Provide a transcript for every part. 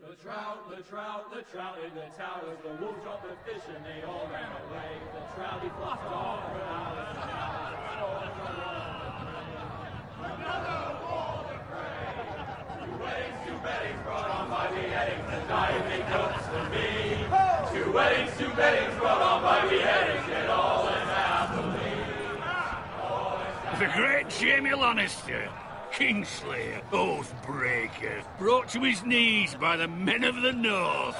The trout in the towers, the wolves dropped the fish and they all ran away. The trouty flopped off for hours and hours. Another war to pray. Two weddings brought on by beheadings, and diving notes to me. Two weddings brought on by beheadings, yet all is happily. The great Jamie Lannister, Kingslayer, Oathbreaker, brought to his knees by the men of the North.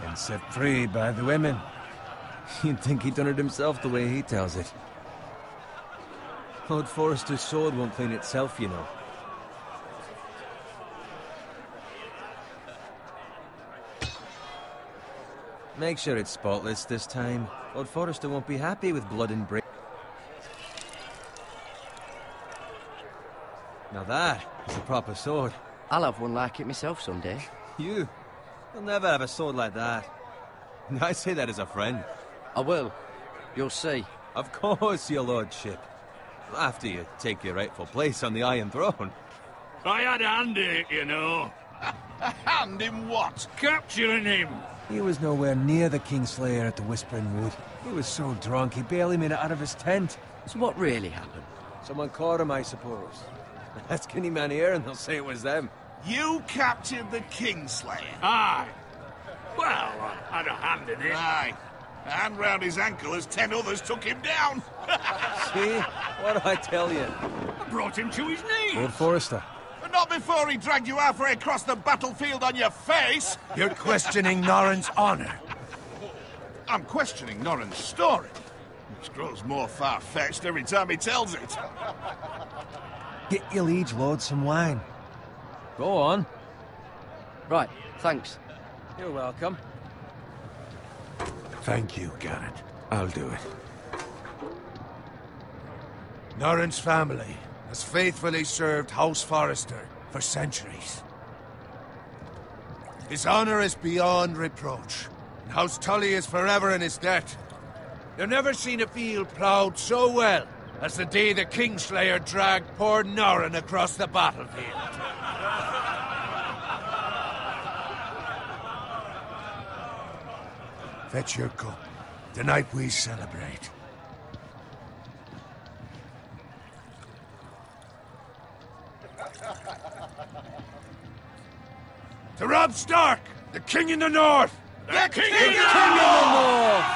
And set free by the women. You'd think he'd done it himself the way he tells it. Lord Forrester's sword won't clean itself, you know. Make sure it's spotless this time. Lord Forrester won't be happy with blood and brain. Now that is a proper sword. I'll have one like it myself someday. You? You'll never have a sword like that. I say that as a friend. I will. You'll see. Of course, your lordship. After you take your rightful place on the Iron Throne. I had a hand in it, you know. A hand in what? Capturing him. He was nowhere near the Kingslayer at the Whispering Wood. He was so drunk he barely made it out of his tent. So what really happened? Someone caught him, I suppose. Ask any man here and they'll say it was them. You captured the Kingslayer? Aye. Well, I had a hand in it. Aye. A hand round his ankle as 10 others took him down. See? What do I tell you? I brought him to his knees. Lord Forrester. But not before he dragged you halfway across the battlefield on your face. You're questioning Norrin's honor. I'm questioning Norrin's story, which grows more far-fetched every time he tells it. Get your liege lord some wine. Go on. Right, thanks. You're welcome. Thank you, Garrett. I'll do it. Norrin's family has faithfully served House Forrester for centuries. His honor is beyond reproach, and House Tully is forever in his debt. You've never seen a field ploughed so well as the day the Kingslayer dragged poor Norrin across the battlefield. Fetch your cup. Tonight we celebrate. To Robb Stark, the King in the North! The King in the North!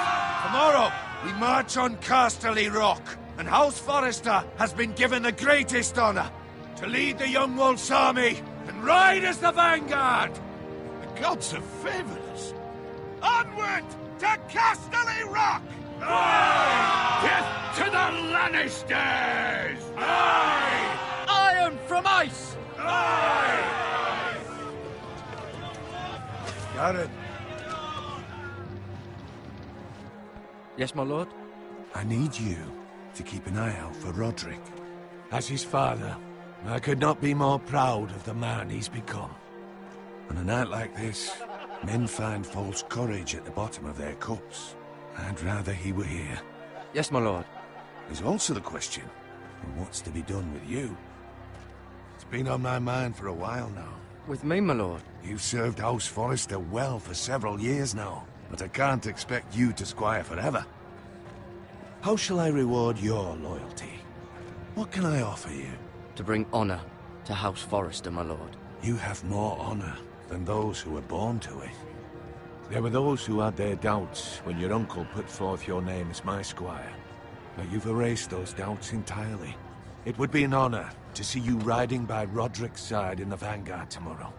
Tomorrow, we march on Casterly Rock, and House Forrester has been given the greatest honor to lead the Young Wolf's army and ride as the vanguard! The gods have favored us. Onward to Casterly Rock! Aye! Death to the Lannisters! Aye! Iron from ice! Aye! Garrett, Yes, my lord? I need you to keep an eye out for Roderick. As his father, I could not be more proud of the man he's become. On a night like this, men find false courage at the bottom of their cups. I'd rather he were here. Yes, my lord. There's also the question of what's to be done with you. It's been on my mind for a while now. With me, my lord? You've served House Forrester well for several years now, but I can't expect you to squire forever. How shall I reward your loyalty? What can I offer you? To bring honor to House Forrester, my lord. You have more honor than those who were born to it. There were those who had their doubts when your uncle put forth your name as my squire. But you've erased those doubts entirely. It would be an honor to see you riding by Roderick's side in the vanguard tomorrow.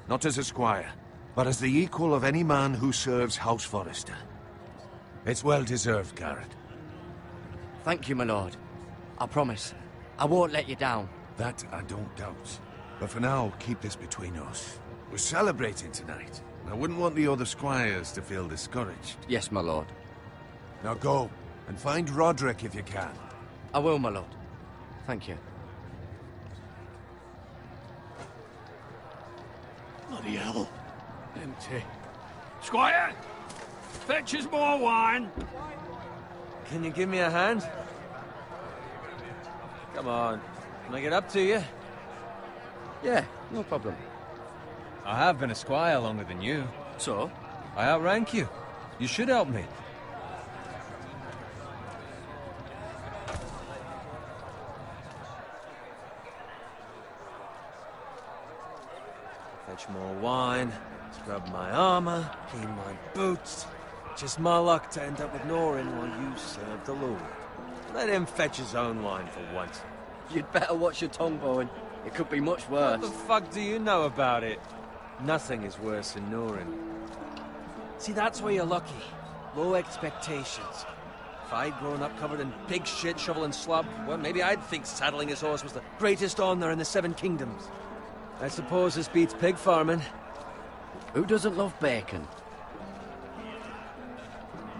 Not as a squire, but as the equal of any man who serves House Forrester. It's well deserved, Garrett. Thank you, my lord. I promise. I won't let you down. That I don't doubt. But for now, keep this between us. We're celebrating tonight. I wouldn't want the other squires to feel discouraged. Yes, my lord. Now go, and find Roderick if you can. I will, my lord. Thank you. Bloody hell. Empty. Squire! Fetch us more wine. Can you give me a hand? Come on. Can I get up to you? Yeah, no problem. I have been a squire longer than you. So? I outrank you. You should help me. Fetch more wine, scrub my armor, clean my boots. Just my luck to end up with Norin while you serve the Lord. Let him fetch his own wine for once. You'd better watch your tongue, Bowen. It could be much worse. What the fuck do you know about it? Nothing is worse than Norin. See, that's where you're lucky. Low expectations. If I'd grown up covered in pig shit, shovel and slop, well, maybe I'd think saddling his horse was the greatest honor in the Seven Kingdoms. I suppose this beats pig farming. Who doesn't love bacon?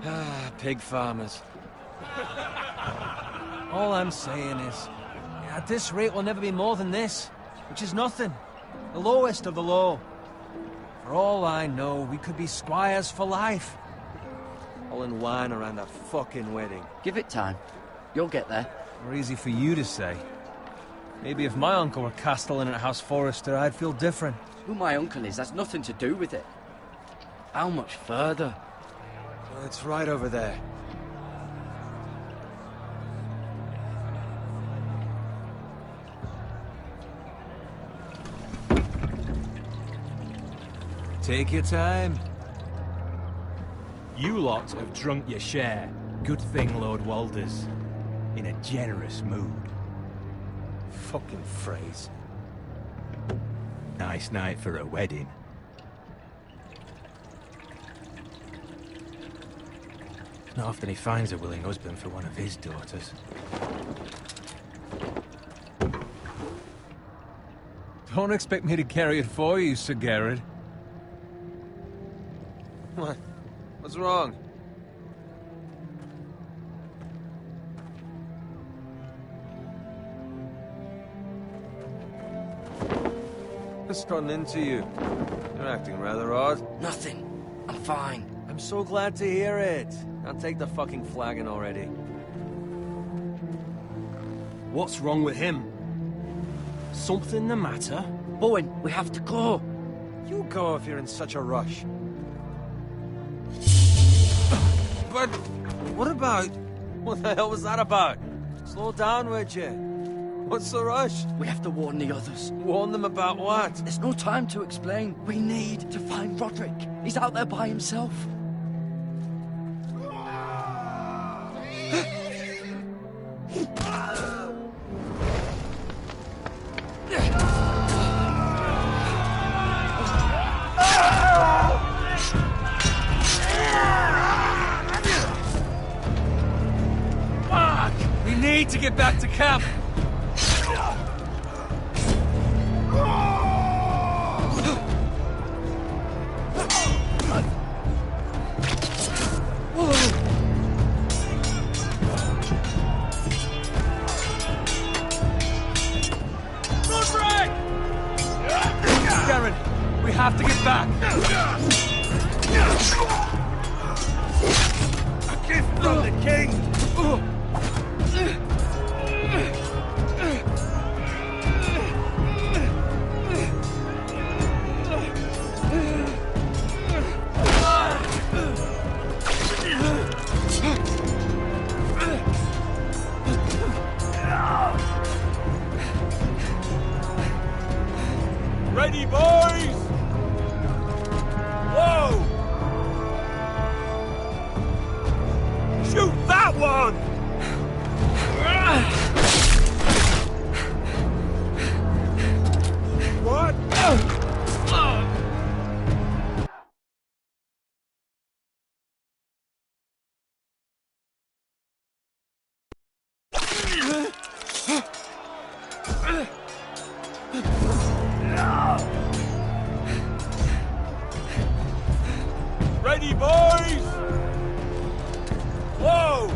Ah, pig farmers. All I'm saying is, at this rate we'll never be more than this, which is nothing. The lowest of the low. For all I know, we could be squires for life. All in wine around a fucking wedding. Give it time. You'll get there. More easy for you to say. Maybe if my uncle were castellan at House Forrester, I'd feel different. Who my uncle is has nothing to do with it. How much further? Well, it's right over there. Take your time. You lot have drunk your share. Good thing Lord Walder's in a generous mood. Fucking phrase. Nice night for a wedding. Not often he finds a willing husband for one of his daughters. Don't expect me to carry it for you, Sir Garrett. What? What's wrong? Just gotten into you. You're acting rather odd. Nothing. I'm fine. I'm so glad to hear it. Now take the fucking flagon already. What's wrong with him? Something the matter? Bowen, we have to go. You go if you're in such a rush. But what about... What the hell was that about? Slow down, would you? What's the rush? We have to warn the others. Warn them about what? There's no time to explain. We need to find Roderick. He's out there by himself. We need to get back to camp. We have to get back. A gift from the king. Ready, boys! Whoa! Shoot that one! What? Ready, boys! Whoa!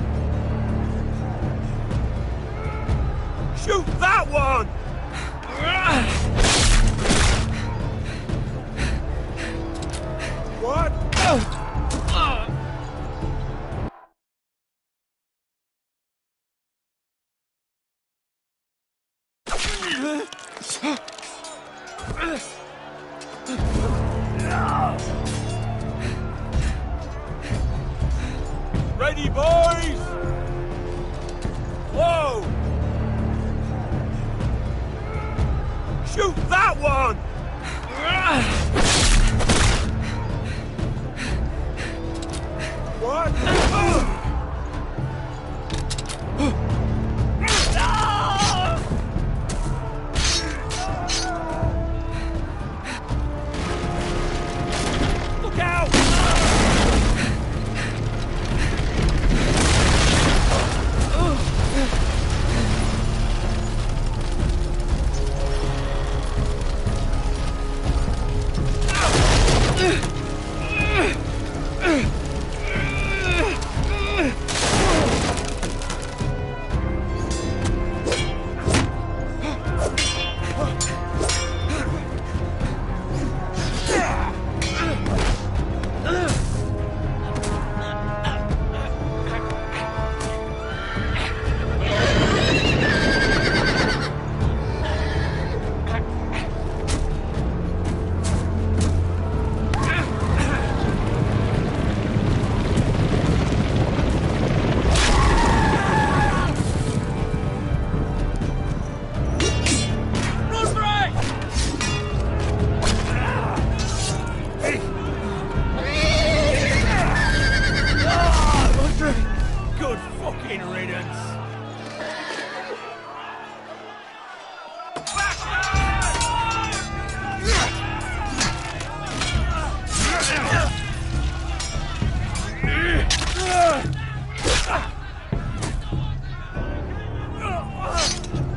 Shoot that one! What? ready, boys! Whoa! Shoot that one! What? Look out! Good fucking riddance!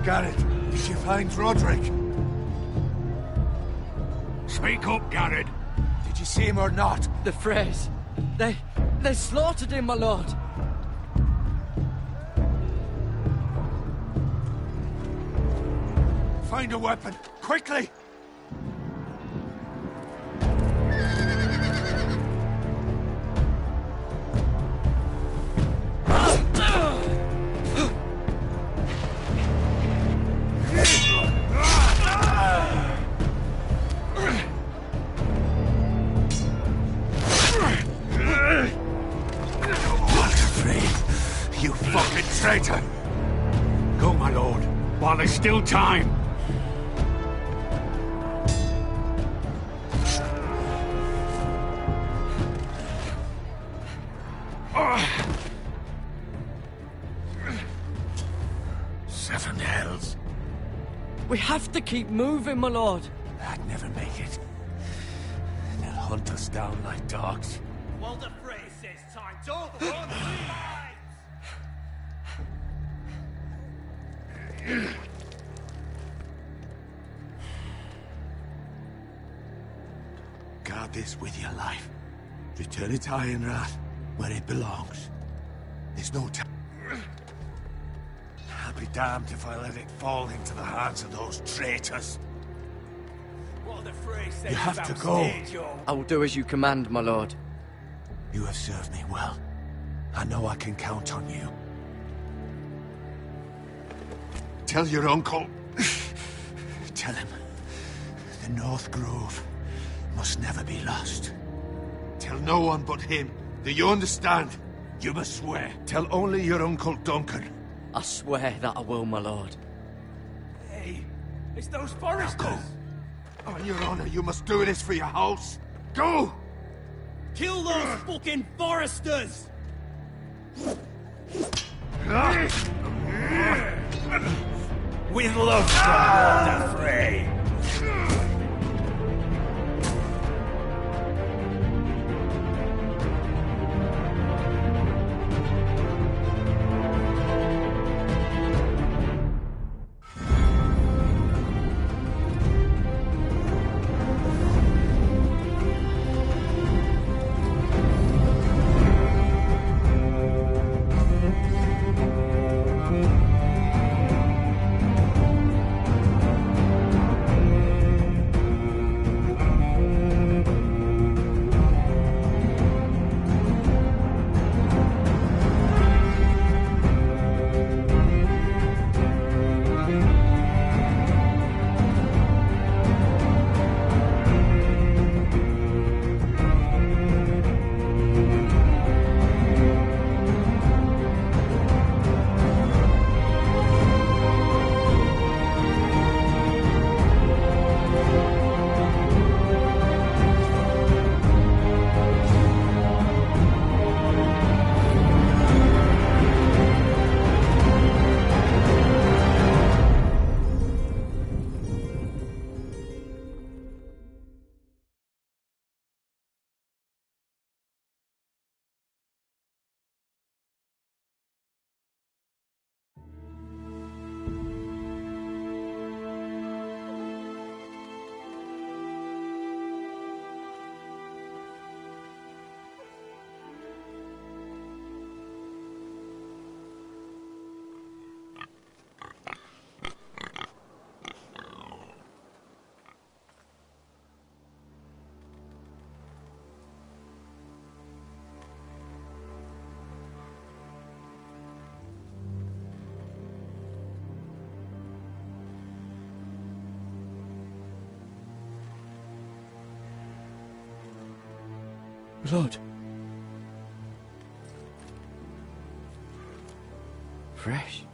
Garrett, did you find Roderick? Speak up, Garrett. Did you see him or not? The Freys. They slaughtered him, my lord. Find a weapon, quickly! You fucking traitor! Go, my lord, while there's still time. Seven hells. We have to keep moving, my lord. I'd never make it. They'll hunt us down like dogs. Walder Frey says time to overrun Guard this with your life. Return it to Ironrath, where it belongs. There's no time. I'll be damned if I let it fall into the hands of those traitors. Walder Frey says You have to go. I will do as you command, my lord. You have served me well. I know I can count on you. Tell your uncle. Tell him. The North Grove must never be lost. Tell no one but him. Do you understand? You must swear. Tell only your Uncle Duncan. I swear that I will, my lord. Hey, it's those foresters! Go. On your honor, you must do this for your house. Go! Kill those fucking foresters! With love from Walder Frey! Blood. Fresh.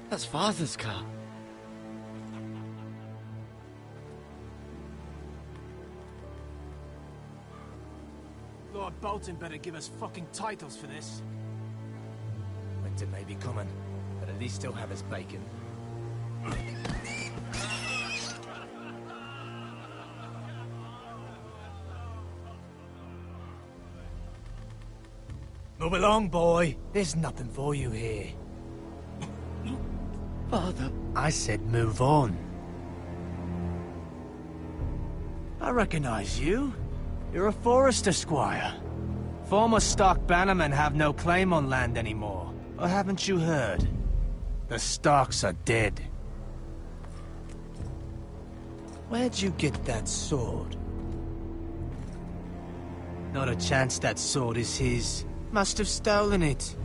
That's Father's car. Lord Bolton better give us fucking titles for this. Winter may be coming, but at least he'll have his bacon. Move along, boy. There's nothing for you here. Father. I said move on. I recognize you. You're a Forester squire. Former Stark bannermen have no claim on land anymore. Or haven't you heard? The Starks are dead. Where'd you get that sword? Not a chance that sword is his. Must have stolen it.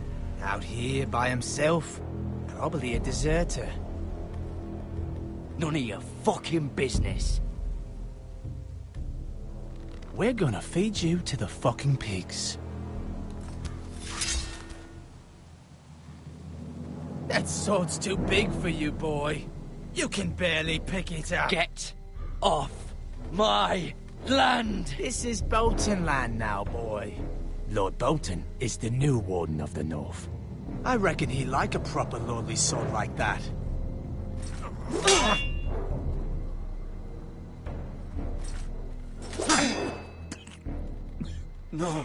Out here by himself. Probably a deserter. None of your fucking business. We're gonna feed you to the fucking pigs. That sword's too big for you, boy. You can barely pick it up. Get off my land! This is Bolton land now, boy. Lord Bolton is the new Warden of the North. I reckon he'd like a proper lordly sword like that. No.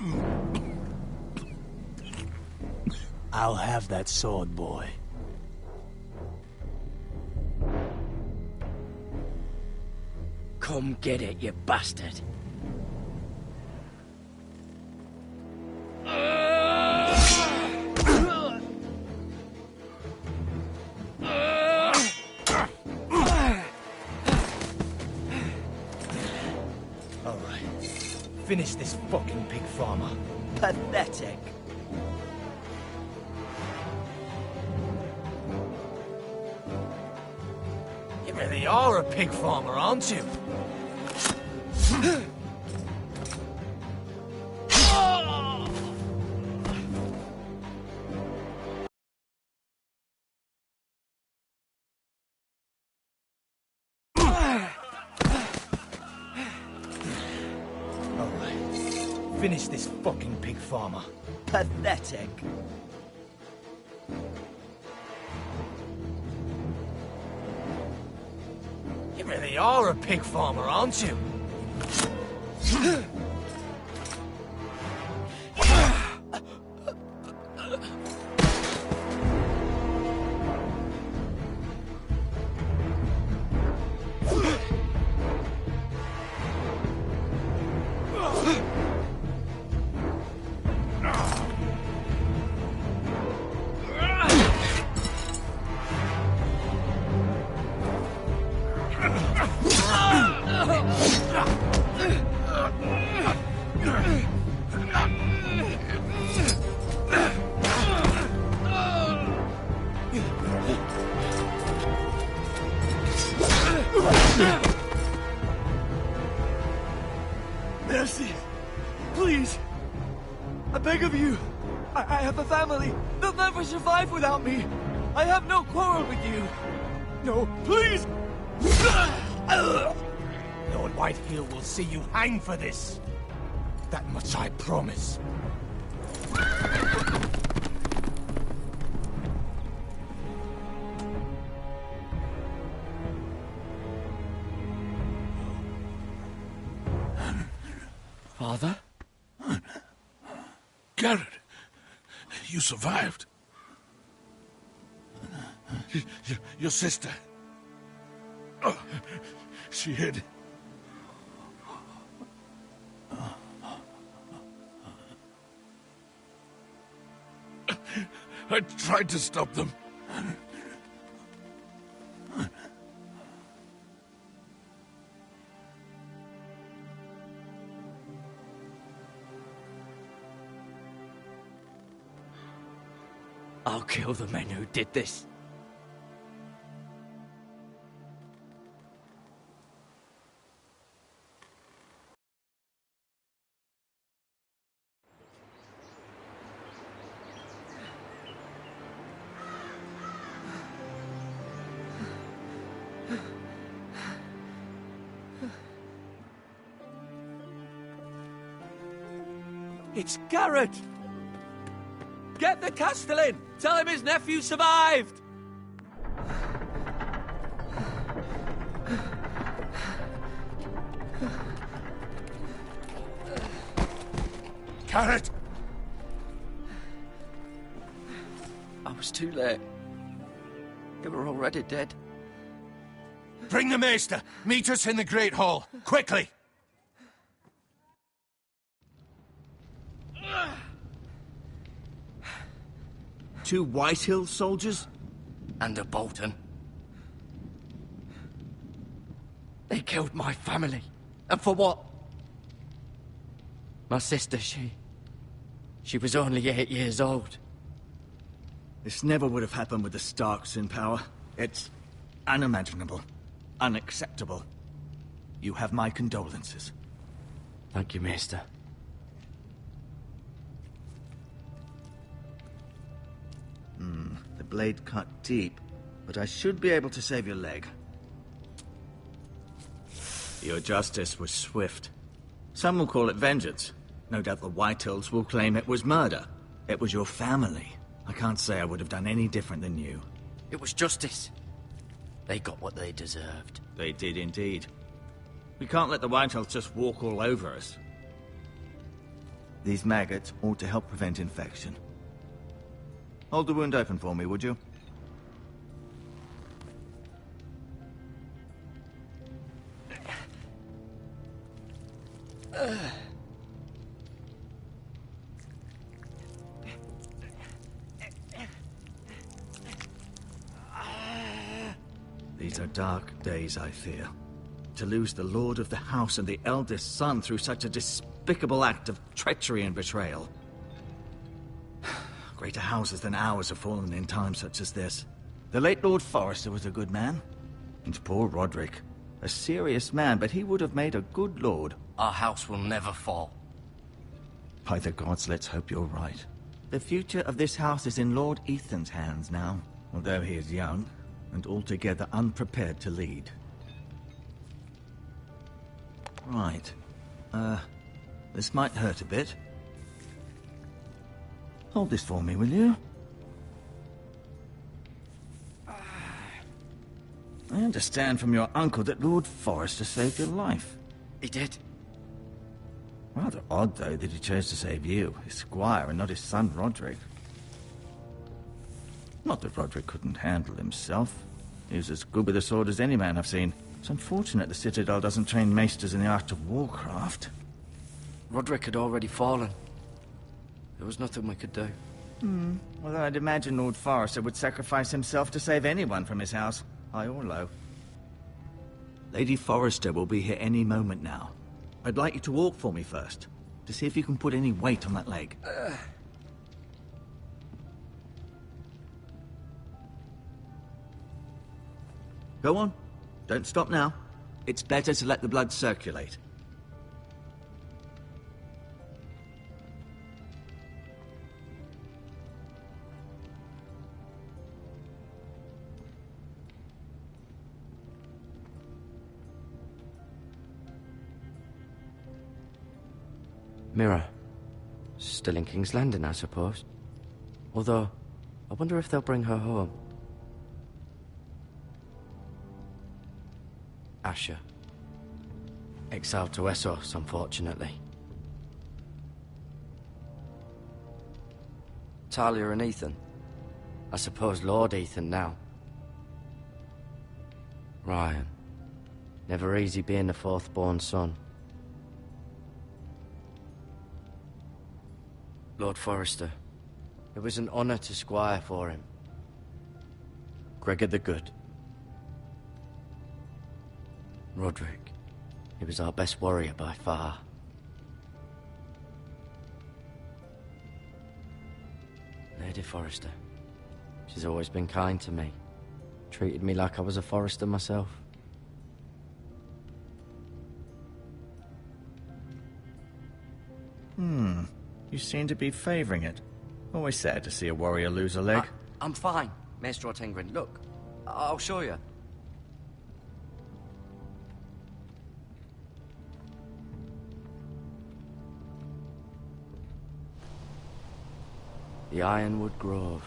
I'll have that sword, boy. Come get it, you bastard. Finish this fucking pig farmer. Pathetic. You really are a pig farmer, aren't you? Finish this fucking pig farmer. Pathetic. You really are a pig farmer, aren't you? Mercy! Please! I beg of you! I have a family! They'll never survive without me! I have no quarrel with you! No, please! Lord Whitehill will see you hang for this. That much I promise. Father? Garrett, you survived. Your sister. Oh, she hid. I tried to stop them. I'll kill the men who did this. It's Garrett! Get the Castellan! Tell him his nephew survived! Garrett! I was too late. They were already dead. Bring the Maester! Meet us in the Great Hall! Quickly! Two Whitehill soldiers? And a Bolton. They killed my family. And for what? My sister, she was only 8 years old. This never would have happened with the Starks in power. It's unimaginable. Unacceptable. You have my condolences. Thank you, Maester. The blade cut deep, but I should be able to save your leg. Your justice was swift. Some will call it vengeance. No doubt the Whitehills will claim it was murder. It was your family. I can't say I would have done any different than you. It was justice. They got what they deserved. They did indeed. We can't let the Whitehills just walk all over us. These maggots ought to help prevent infection. Hold the wound open for me, would you? These are dark days, I fear. To lose the lord of the house and the eldest son through such a despicable act of treachery and betrayal. Greater houses than ours have fallen in times such as this. The late Lord Forrester was a good man. And poor Roderick. A serious man, but he would have made a good lord. Our house will never fall. By the gods, let's hope you're right. The future of this house is in Lord Ethan's hands now, although he is young and altogether unprepared to lead. Right. This might hurt a bit. Hold this for me, will you? I understand from your uncle that Lord Forrester saved your life. He did. Rather odd, though, that he chose to save you, his squire, and not his son Roderick. Not that Roderick couldn't handle himself. He was as good with a sword as any man I've seen. It's unfortunate the Citadel doesn't train maesters in the art of warcraft. Roderick had already fallen. There was nothing we could do. Although I'd imagine Lord Forrester would sacrifice himself to save anyone from his house, high or low. Lady Forrester will be here any moment now. I'd like you to walk for me first, to see if you can put any weight on that leg. Go on. Don't stop now. It's better to let the blood circulate. Mirror. Still in King's Landing, I suppose. Although, I wonder if they'll bring her home. Asher. Exiled to Essos, unfortunately. Talia and Ethan? I suppose Lord Ethan now. Ryan. Never easy being the fourth-born son. Lord Forrester, it was an honor to squire for him. Gregor the Good. Roderick, he was our best warrior by far. Lady Forrester, she's always been kind to me. Treated me like I was a Forrester myself. You seem to be favoring it. Always sad to see a warrior lose a leg. I'm fine, Maestro Tengrin. Look, I'll show you. The Ironwood Grove.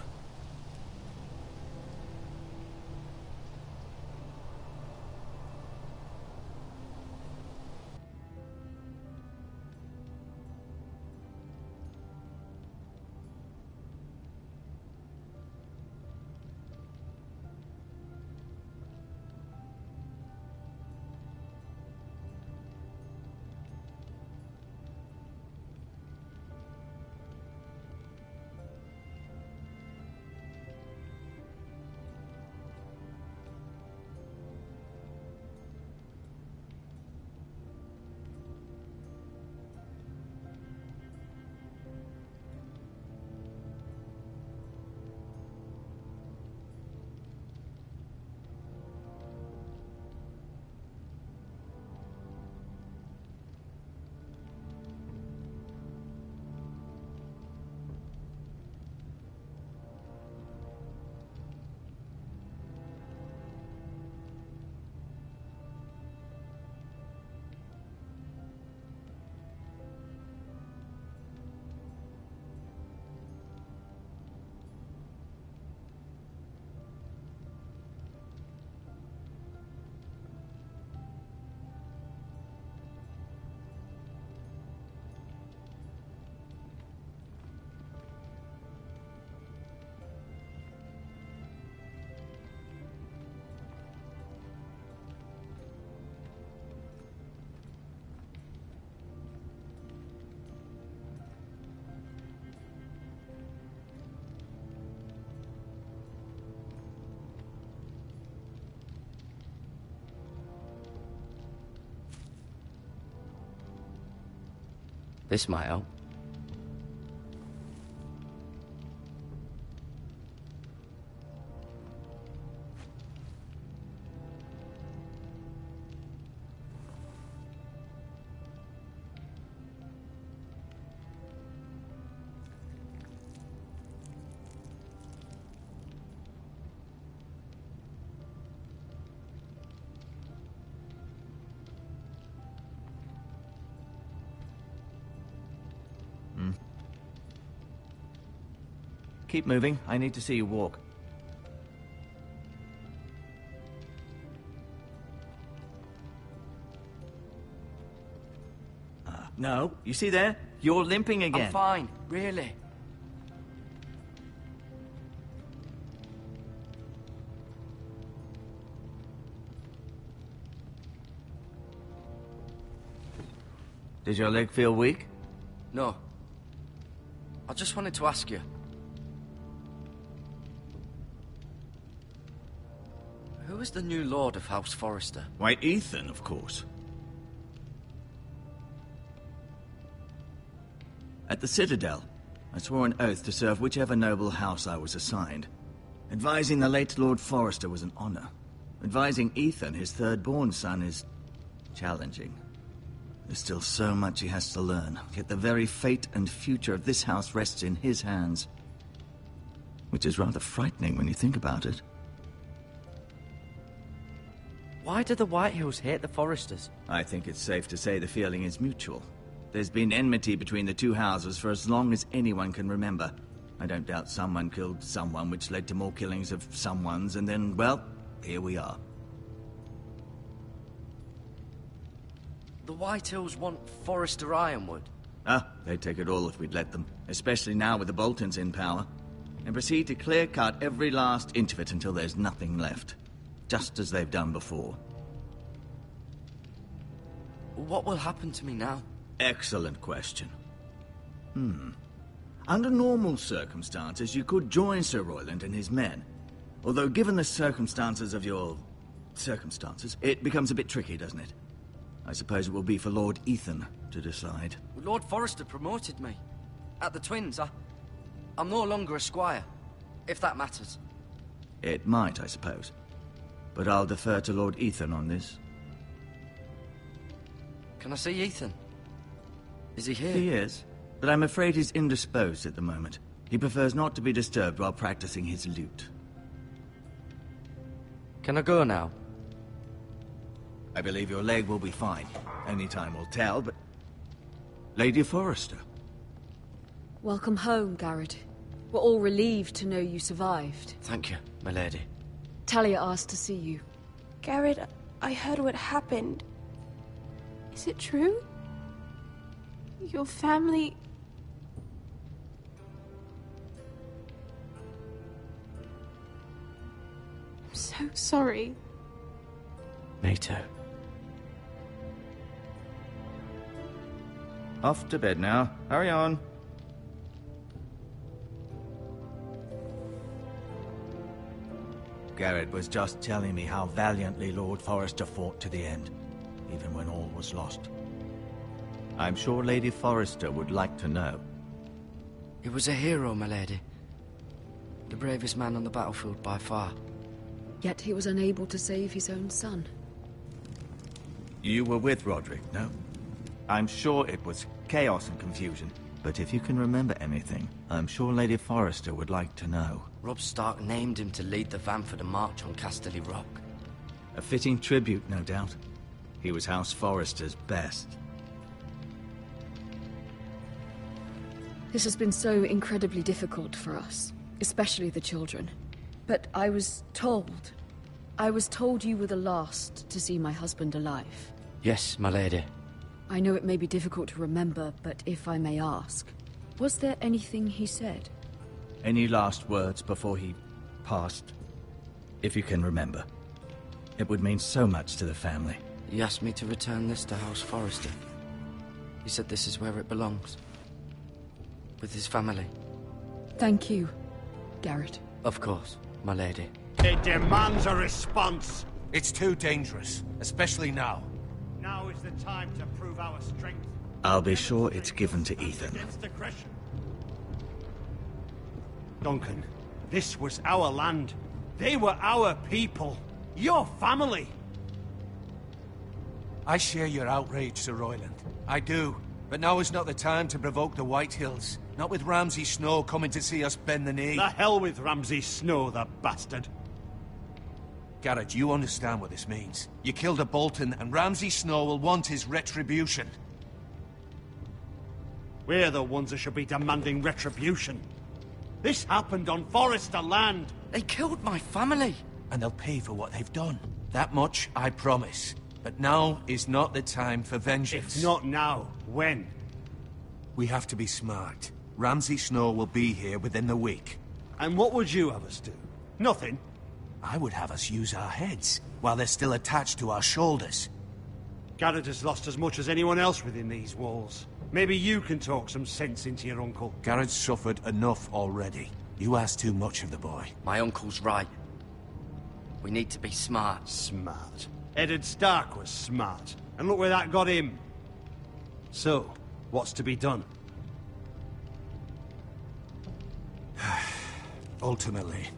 This might help. Keep moving. I need to see you walk. No, you see there? You're limping again. I'm fine, really. Does your leg feel weak? No. I just wanted to ask you. Who is the new Lord of House Forrester? Why, Ethan, of course. At the Citadel, I swore an oath to serve whichever noble house I was assigned. Advising the late Lord Forrester was an honor. Advising Ethan, his third-born son, is challenging. There's still so much he has to learn, yet the very fate and future of this house rests in his hands. Which is rather frightening when you think about it. Why do the Whitehills hate the Forresters? I think it's safe to say the feeling is mutual. There's been enmity between the two houses for as long as anyone can remember. I don't doubt someone killed someone, which led to more killings of someones, and then, well, here we are. The Whitehills want Forrester Ironwood. They'd take it all if we'd let them. Especially now with the Boltons in power. and proceed to clear-cut every last inch of it until there's nothing left. Just as they've done before. What will happen to me now? Excellent question. Under normal circumstances, you could join Sir Royland and his men. Although, given the circumstances of your... circumstances, it becomes a bit tricky, doesn't it? I suppose it will be for Lord Ethan to decide. Lord Forrester promoted me. At the Twins, I'm no longer a squire, if that matters. It might, I suppose. But I'll defer to Lord Ethan on this. Can I see Ethan? Is he here? He is, but I'm afraid he's indisposed at the moment. He prefers not to be disturbed while practicing his lute. Can I go now? I believe your leg will be fine. Only time will tell, but... Lady Forrester. Welcome home, Garrett. We're all relieved to know you survived. Thank you, my lady. Talia asked to see you. Garrett, I heard what happened. Is it true? Your family... I'm so sorry. Me too. Off to bed now. Hurry on. Garrett was just telling me how valiantly Lord Forrester fought to the end, even when all was lost. I'm sure Lady Forrester would like to know. He was a hero, my lady. The bravest man on the battlefield by far. Yet he was unable to save his own son. You were with Roderick, no? I'm sure it was chaos and confusion. But if you can remember anything, I'm sure Lady Forrester would like to know. Robb Stark named him to lead the van for the march on Casterly Rock. A fitting tribute, no doubt. He was House Forrester's best. This has been so incredibly difficult for us, especially the children. But I was told you were the last to see my husband alive. Yes, my lady. I know it may be difficult to remember, but if I may ask, was there anything he said? Any last words before he passed? If you can remember. It would mean so much to the family. He asked me to return this to House Forrester. He said this is where it belongs. With his family. Thank you, Garrett. Of course, my lady. It demands a response. It's too dangerous, especially now. Now is the time to prove our strength. I'll be sure it's given to Ethan. Against aggression. Duncan, this was our land. They were our people. Your family. I share your outrage, Sir Royland. I do. But now is not the time to provoke the White Hills. Not with Ramsay Snow coming to see us bend the knee. The hell with Ramsay Snow, the bastard. Garrett, you understand what this means. You killed a Bolton, and Ramsay Snow will want his retribution. We're the ones that should be demanding retribution. This happened on Forrester land. They killed my family. And they'll pay for what they've done. That much, I promise. But now is not the time for vengeance. If not now, when? We have to be smart. Ramsay Snow will be here within the week. And what would you have us do? Nothing. I would have us use our heads, while they're still attached to our shoulders. Garrett has lost as much as anyone else within these walls. Maybe you can talk some sense into your uncle. Garrett's suffered enough already. You ask too much of the boy. My uncle's right. We need to be smart. Smart. Eddard Stark was smart. And look where that got him. So, what's to be done? Ultimately,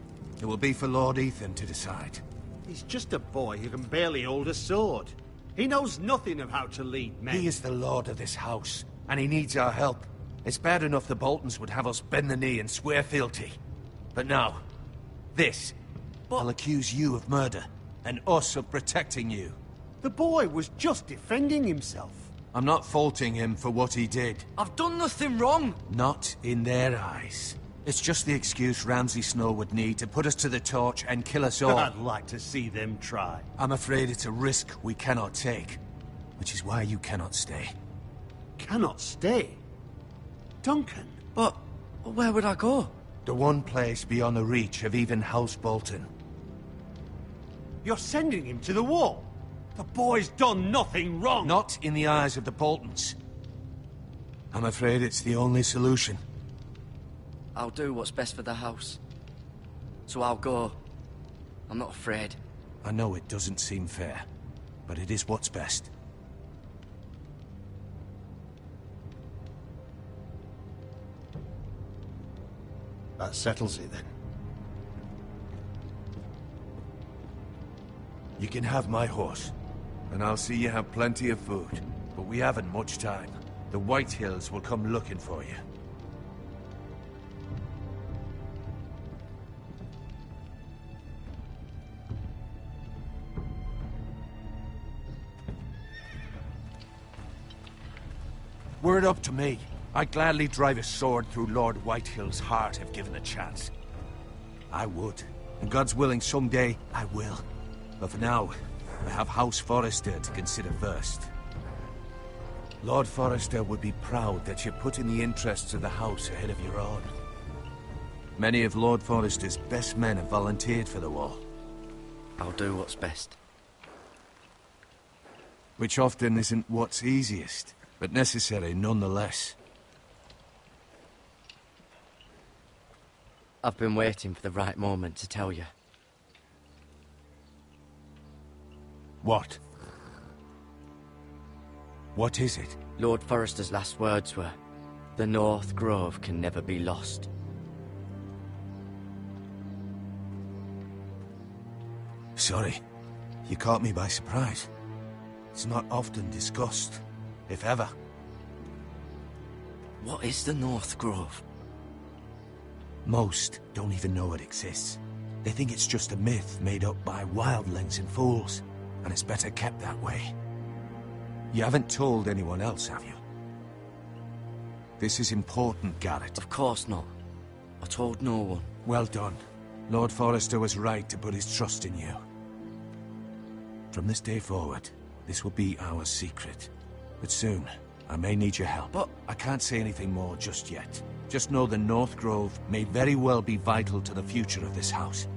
it will be for Lord Ethan to decide. He's just a boy who can barely hold a sword. He knows nothing of how to lead men. He is the lord of this house, and he needs our help. It's bad enough the Boltons would have us bend the knee and swear fealty. But now, this. I'll accuse you of murder, and us of protecting you. The boy was just defending himself. I'm not faulting him for what he did. I've done nothing wrong. Not in their eyes. It's just the excuse Ramsay Snow would need to put us to the torch and kill us all. I'd like to see them try. I'm afraid it's a risk we cannot take, which is why you cannot stay. Cannot stay? Duncan? But where would I go? The one place beyond the reach of even House Bolton. You're sending him to the wall? The boy's done nothing wrong! Not in the eyes of the Boltons. I'm afraid it's the only solution. I'll do what's best for the house. So I'll go. I'm not afraid. I know it doesn't seem fair, but it is what's best. That settles it, then. You can have my horse, and I'll see you have plenty of food. But we haven't much time. The White Hills will come looking for you. Were it up to me, I'd gladly drive a sword through Lord Whitehill's heart if given a chance. I would. And God's willing, someday I will. But for now, I have House Forrester to consider first. Lord Forrester would be proud that you're putting the interests of the house ahead of your own. Many of Lord Forrester's best men have volunteered for the war. I'll do what's best. Which often isn't what's easiest, but necessary nonetheless. I've been waiting for the right moment to tell you. What? What is it? Lord Forrester's last words were, "The North Grove can never be lost." Sorry. You caught me by surprise. It's not often discussed, if ever. What is the North Grove? Most don't even know it exists. They think it's just a myth made up by wildlings and fools, and it's better kept that way. You haven't told anyone else, have you? This is important, Garrett. Of course not. I told no one. Well done. Lord Forrester was right to put his trust in you. From this day forward, this will be our secret. But soon, I may need your help. But I can't say anything more just yet. Just know the North Grove may very well be vital to the future of this house.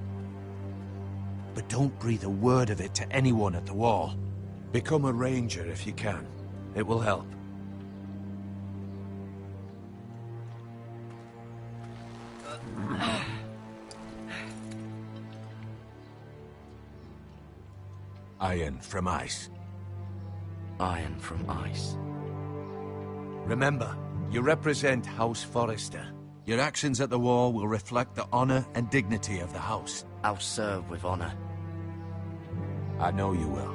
But don't breathe a word of it to anyone at the wall. Become a ranger if you can. It will help. Iron from ice. Iron from ice. Remember, you represent House Forrester. Your actions at the war will reflect the honor and dignity of the house. I'll serve with honor. I know you will.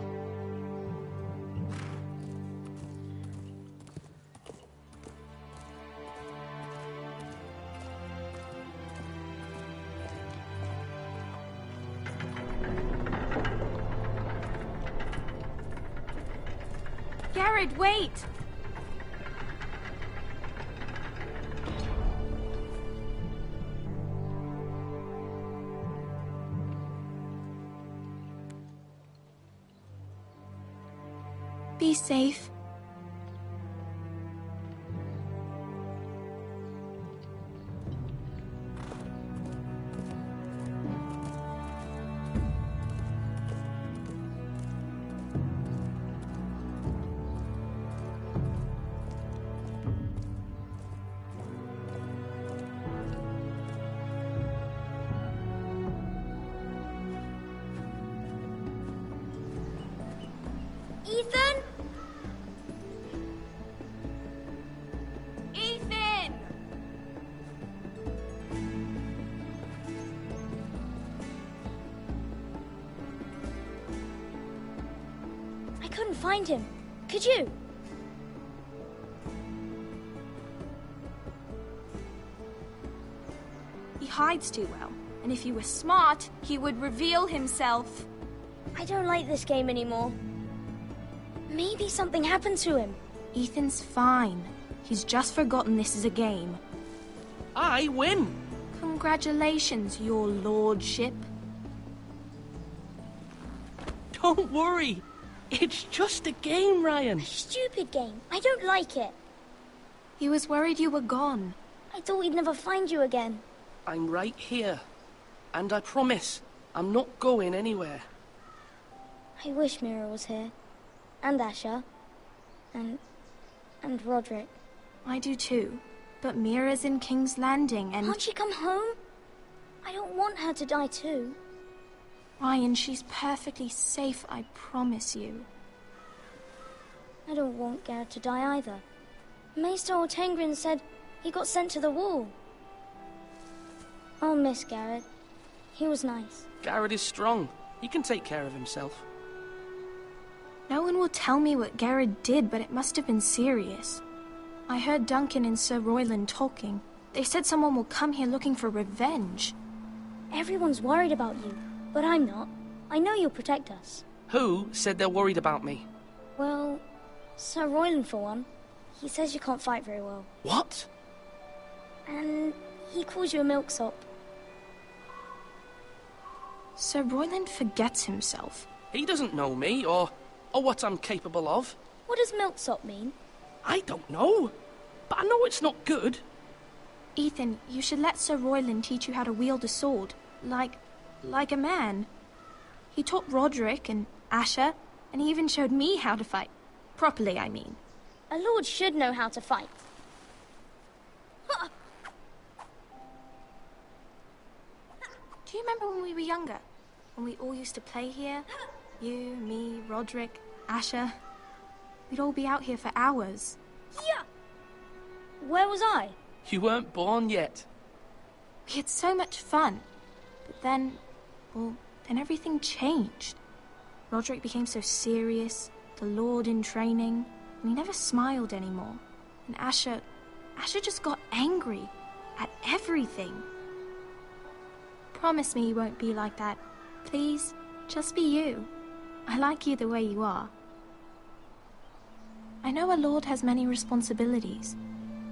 Garrett, wait! Be safe. Ethan? Ethan! I couldn't find him. Could you? He hides too well, and if he were smart, he would reveal himself. I don't like this game anymore. Maybe something happened to him. Ethan's fine. He's just forgotten this is a game. I win! Congratulations, your lordship. Don't worry. It's just a game, Ryan. A stupid game. I don't like it. He was worried you were gone. I thought we'd never find you again. I'm right here. And I promise, I'm not going anywhere. I wish Mira was here. And Asher. And Roderick. I do too. But Mira's in King's Landing and... Can't she come home? I don't want her to die too. Ryan, she's perfectly safe, I promise you. I don't want Garrett to die either. Maester Ortengrin said he got sent to the wall. I'll miss Garrett. He was nice. Garrett is strong. He can take care of himself. No one will tell me what Garrett did, but it must have been serious. I heard Duncan and Sir Royland talking. They said someone will come here looking for revenge. Everyone's worried about you, but I'm not. I know you'll protect us. Who said they're worried about me? Well, Sir Royland for one. He says you can't fight very well. What? And he calls you a milksop. Sir Royland forgets himself. He doesn't know me, or what I'm capable of. What does milksop mean? I don't know, but I know it's not good. Ethan, you should let Sir Royland teach you how to wield a sword, like a man. He taught Roderick and Asher, and he even showed me how to fight. Properly, I mean. A lord should know how to fight. Do you remember when we were younger? When we all used to play here? You, me, Roderick, Asher. We'd all be out here for hours. Yeah! Where was I? You weren't born yet. We had so much fun. But then everything changed. Roderick became so serious, the Lord in training, and he never smiled anymore. And Asher just got angry at everything. Promise me you won't be like that. Please, just be you. I like you the way you are. I know a lord has many responsibilities,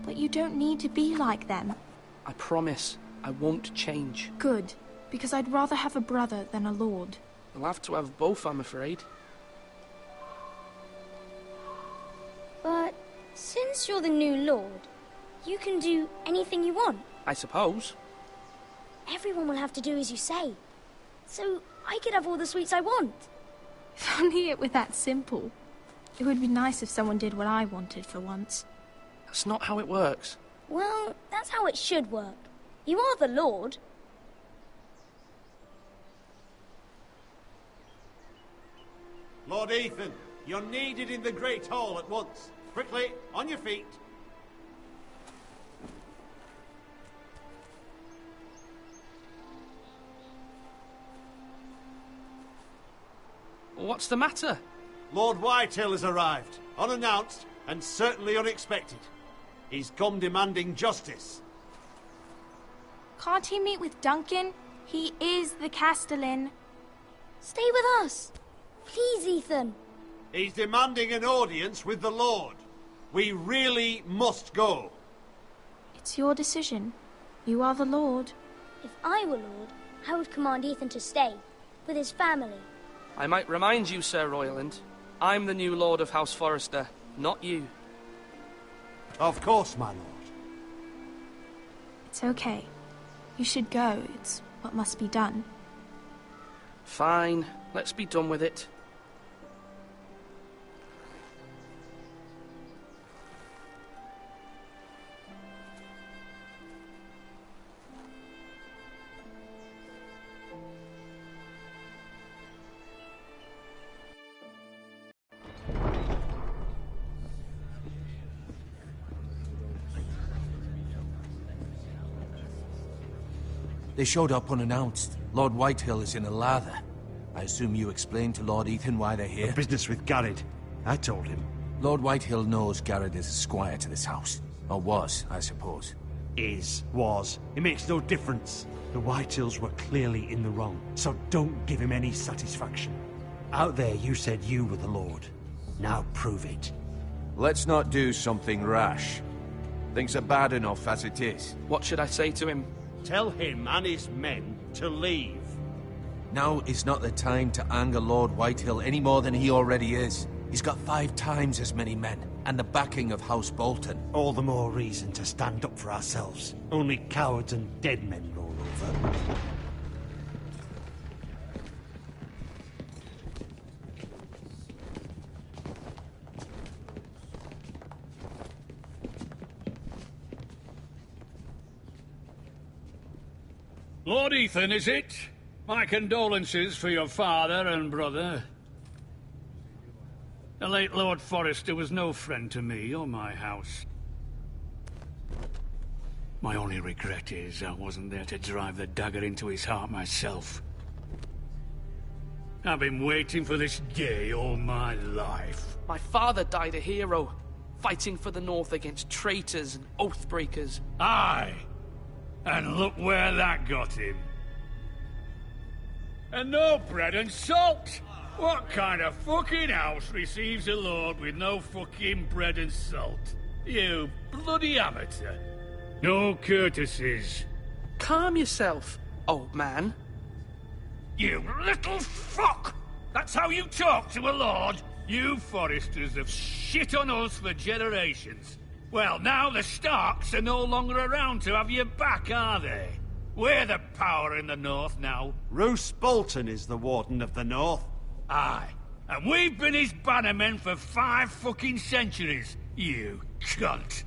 but you don't need to be like them. I promise I won't change. Good, because I'd rather have a brother than a lord. I'll have to have both, I'm afraid. But since you're the new lord, you can do anything you want. I suppose. Everyone will have to do as you say. So I could have all the sweets I want. If only it were that simple. It would be nice if someone did what I wanted for once. That's not how it works. Well, that's how it should work. You are the Lord. Lord Ethan, you're needed in the Great Hall at once. Quickly, on your feet. What's the matter? Lord Whitehill has arrived, unannounced and certainly unexpected. He's come demanding justice. Can't he meet with Duncan? He is the Castellan. Stay with us. Please, Ethan. He's demanding an audience with the Lord. We really must go. It's your decision. You are the Lord. If I were Lord, I would command Ethan to stay, with his family. I might remind you, Sir Royland, I'm the new Lord of House Forrester, not you. Of course, my lord. It's okay. You should go. It's what must be done. Fine. Let's be done with it. They showed up unannounced. Lord Whitehill is in a lather. I assume you explained to Lord Ethan why they're here? The business with Garrett. I told him. Lord Whitehill knows Garrett is a squire to this house. Or was, I suppose. Was. It makes no difference. The Whitehills were clearly in the wrong, so don't give him any satisfaction. Out there you said you were the Lord. Now prove it. Let's not do something rash. Things are bad enough as it is. What should I say to him? Tell him and his men to leave. Now is not the time to anger Lord Whitehill any more than he already is. He's got 5 times as many men, and the backing of House Bolton. All the more reason to stand up for ourselves. Only cowards and dead men rule. Lord Ethan, is it? My condolences for your father and brother. The late Lord Forrester was no friend to me or my house. My only regret is I wasn't there to drive the dagger into his heart myself. I've been waiting for this day all my life. My father died a hero, fighting for the North against traitors and oathbreakers. Aye! And look where that got him. And no bread and salt! What kind of fucking house receives a lord with no fucking bread and salt? You bloody amateur. No courtesies. Calm yourself, old man. You little fuck! That's how you talk to a lord? You Forresters have shit on us for generations. Well, now the Starks are no longer around to have your back, are they? We're the power in the North now. Roose Bolton is the Warden of the North. Aye. And we've been his bannermen for 5 fucking centuries, you cunt.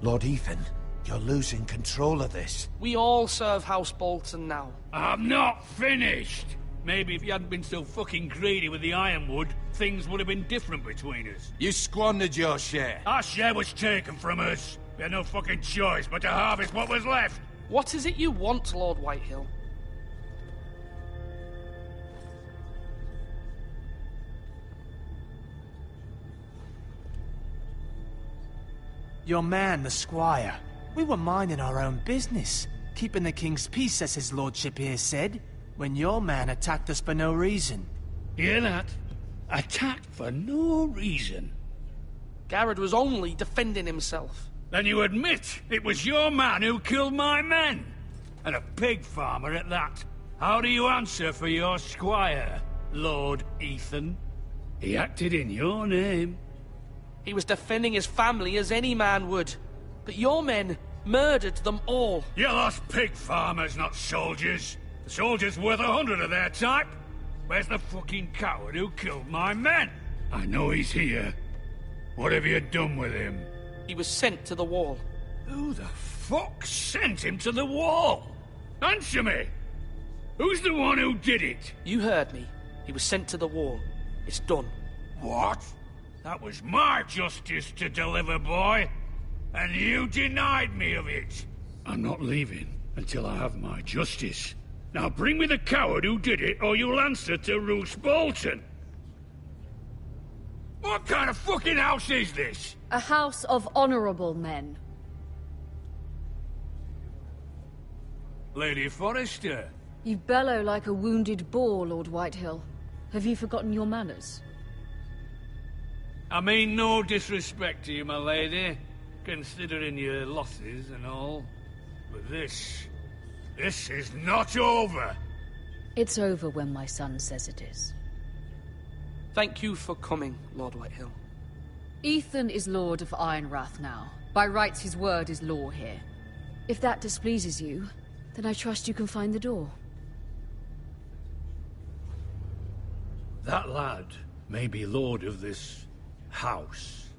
Lord Ethan, you're losing control of this. We all serve House Bolton now. I'm not finished! Maybe if you hadn't been so fucking greedy with the ironwood, things would have been different between us. You squandered your share. Our share was taken from us. We had no fucking choice but to harvest what was left. What is it you want, Lord Whitehill? Your man, the squire. We were minding our own business, keeping the king's peace, as his lordship here said, when your man attacked us for no reason. Hear that? Attacked for no reason. Garrett was only defending himself. Then you admit it was your man who killed my men? And a pig farmer at that. How do you answer for your squire, Lord Ethan? He acted in your name. He was defending his family as any man would. But your men murdered them all. You lost pig farmers, not soldiers. The soldiers worth 100 of their type. Where's the fucking coward who killed my men? I know he's here. What have you done with him? He was sent to the wall. Who the fuck sent him to the wall? Answer me! Who's the one who did it? You heard me. He was sent to the wall. It's done. What? That was my justice to deliver, boy. And you denied me of it. I'm not leaving until I have my justice. Now bring me the coward who did it, or you'll answer to Roose Bolton. What kind of fucking house is this? A house of honorable men. Lady Forrester. You bellow like a wounded boar, Lord Whitehill. Have you forgotten your manners? I mean no disrespect to you, my lady, considering your losses and all. But this is not over. It's over when my son says it is. Thank you for coming, Lord Whitehill. Ethan is Lord of Ironrath now. By rights, his word is law here. If that displeases you, then I trust you can find the door. That lad may be lord of this house,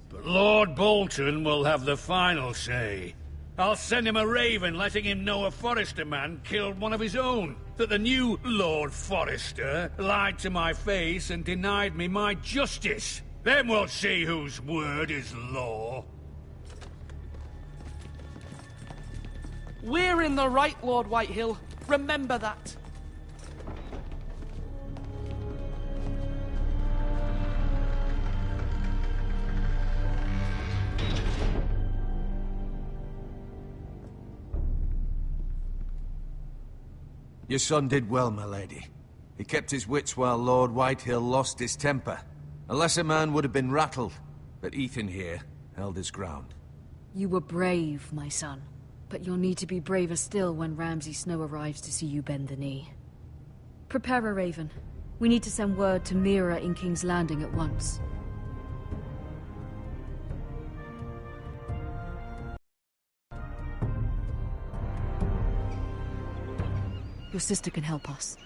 but Lord Bolton will have the final say. I'll send him a raven letting him know a Forrester man killed one of his own. That the new Lord Forrester lied to my face and denied me my justice. Then we'll see whose word is law. We're in the right, Lord Whitehill. Remember that. Your son did well, my lady. He kept his wits while Lord Whitehill lost his temper. A lesser man would have been rattled, but Ethan here held his ground. You were brave, my son. But you'll need to be braver still when Ramsay Snow arrives to see you bend the knee. Prepare a raven. We need to send word to Mira in King's Landing at once. Your sister can help us.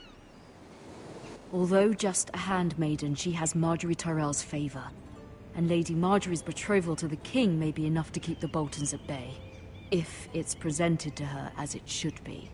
Although just a handmaiden, she has Marjorie Tyrell's favor. And Lady Marjorie's betrothal to the king may be enough to keep the Boltons at bay. If it's presented to her as it should be.